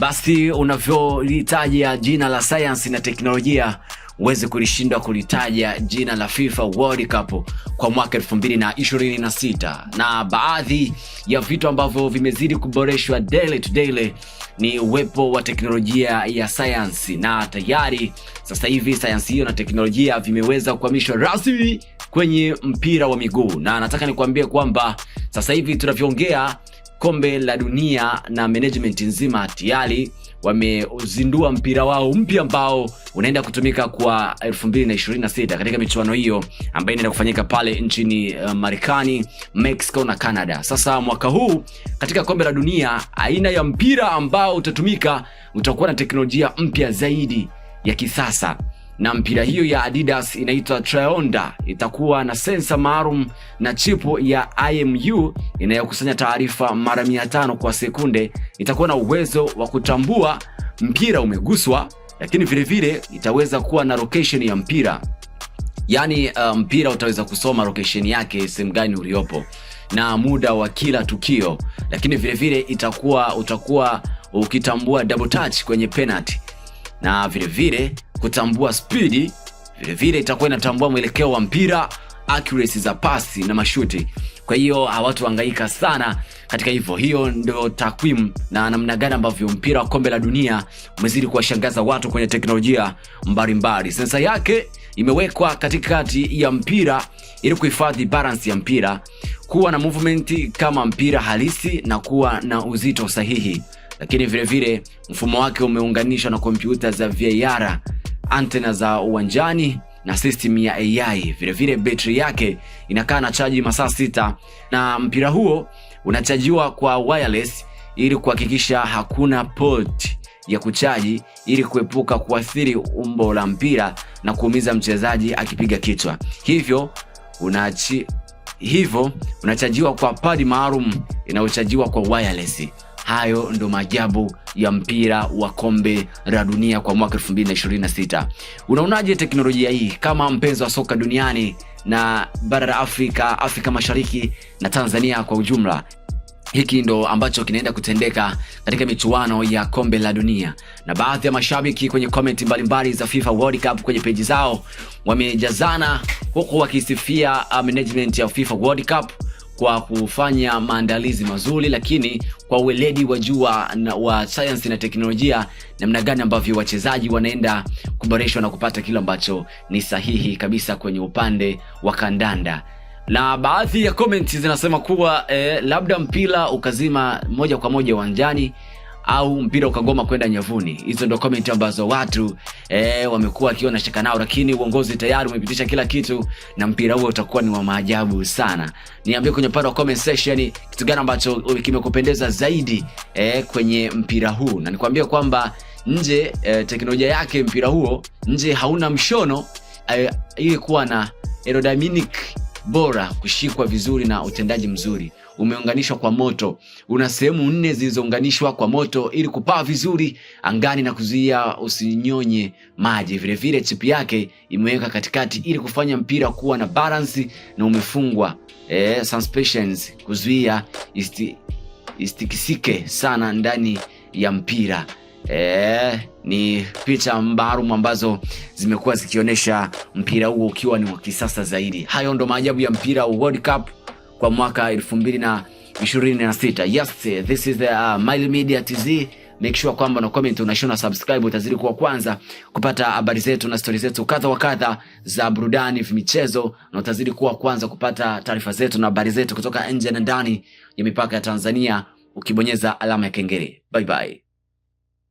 Basi unavyolitaja jina la science na teknolojia uweze kulishinda kulitaja jina la FIFA World Cup kwa mwaka 2026. Na baadhi ya vitu ambavyo vimezidi kuboreshwa daily to daily ni uwepo wa teknolojia ya science, na tayari sasa hivi science hiyo na teknolojia vimeweza kuhamishwa rasmi kwenye mpira wa miguu. Na nataka nikwambie kwamba sasa hivi tunavyoongea kombe la dunia na management nzima tayari wamezindua mpira wao mpya ambao unaenda kutumika kwa 2026 katika michuano hiyo ambayo inaenda kufanyika pale nchini Marekani, Mexico na Canada. Sasa mwaka huu katika kombe la dunia aina ya mpira ambao utatumika utakuwa na teknolojia mpya zaidi ya kisasa. Na mpira hiyo ya Adidas inaitwa Trionda, itakuwa na sensa maalum na chipu ya IMU inayokusanya taarifa mara 500 kwa sekunde. Itakuwa na uwezo wa kutambua mpira umeguswa, lakini vile vile itaweza kuwa na location ya mpira. Yaani mpira utaweza kusoma location yake sehemu gani uliopo na muda wa kila tukio, lakini vile vile utakuwa ukitambua double touch kwenye penalty, na vile vile kutambua speed. Vile vile itakuwa inatambua mwelekeo wa mpira, accuracy za pasi na mashuti. Kwa hiyo hawatuhangaika sana katika hivyo. Hiyo ndio takwimu na namna gani ambavyo mpira wa kombe la dunia umezidi kuwashangaza watu kwenye teknolojia mbalimbali. Sensa yake imewekwa katikati ya mpira ili kuhifadhi balance ya mpira, kuwa na movement kama mpira halisi na kuwa na uzito sahihi. Lakini vile vile mfumo wake umeunganishwa na kompyuta za VAR, antena za uwanjani na system ya AI. Vile vile betri yake inakaa na chaji masaa 6, na mpira huo unachajiwa kwa wireless ili kuhakikisha hakuna port ya kuchaji, ili kuepuka kuathiri umbo la mpira na kuumiza mchezaji akipiga kichwa. Hivyo unachajiwa kwa pad maalum inayochajiwa kwa wireless. Hayo ndo maajabu ya mpira wa kombe la dunia kwa mwaka 2026. Unaonaje teknolojia hii kama mpenzi wa soka duniani na bara la Afrika Mashariki na Tanzania kwa ujumla? Hiki ndo ambacho kinaenda kutendeka katika michuano ya kombe la dunia, na baadhi ya mashabiki kwenye comment mbalimbali za FIFA World Cup kwenye page zao wamejazana huko wakisifia management ya FIFA World Cup kwa kufanya maandalizi mazuri, lakini kwa uweledi wa juu wa science na teknolojia, namna gani ambavyo wachezaji wanaenda kuboreshwa na kupata kile ambacho ni sahihi kabisa kwenye upande wa kandanda. Na baadhi ya comments zinasema kuwa labda mpira ukazima moja kwa moja uwanjani au mpira ukagoma kwenda nyavuni. Hizo ndo comment ambazo watu wamekuwa wakiona shaka nao, lakini uongozi tayari umepitisha kila kitu na mpira huo utakuwa ni wa maajabu sana. Niambie kwenye pale comment section kitu gani ambacho kimekupendeza zaidi kwenye mpira huu, na nikwambia kwamba nje teknolojia yake mpira huo nje hauna mshono, ili kuwa na aerodynamic bora, kushikwa vizuri na utendaji mzuri. Umeunganishwa kwa moto, una sehemu 4 zilizounganishwa kwa moto ili kupaa vizuri angani na kuzuia usinyonye maji. Vile vile chip yake imeweka katikati ili kufanya mpira kuwa na balance, na umefungwa suspensions kuzuia istikisike sana ndani ya mpira. Ni picha maalum ambazo zimekuwa zikionyesha mpira huo ukiwa ni wa kisasa zaidi. Hayo ndo maajabu ya mpira wa World Cup kwa mwaka 2026. Yes, this is the Mile Media TZ. Make sure kwamba na comment, unashona subscribe, utazidi kuwa kwanza kupata habari zetu na stories zetu kadha wa kadha za burudani, michezo, na utazidi kuwa kwanza kupata taarifa zetu na habari zetu kutoka nje na ndani ya mipaka ya Tanzania ukibonyeza alama ya kengele. Bye bye.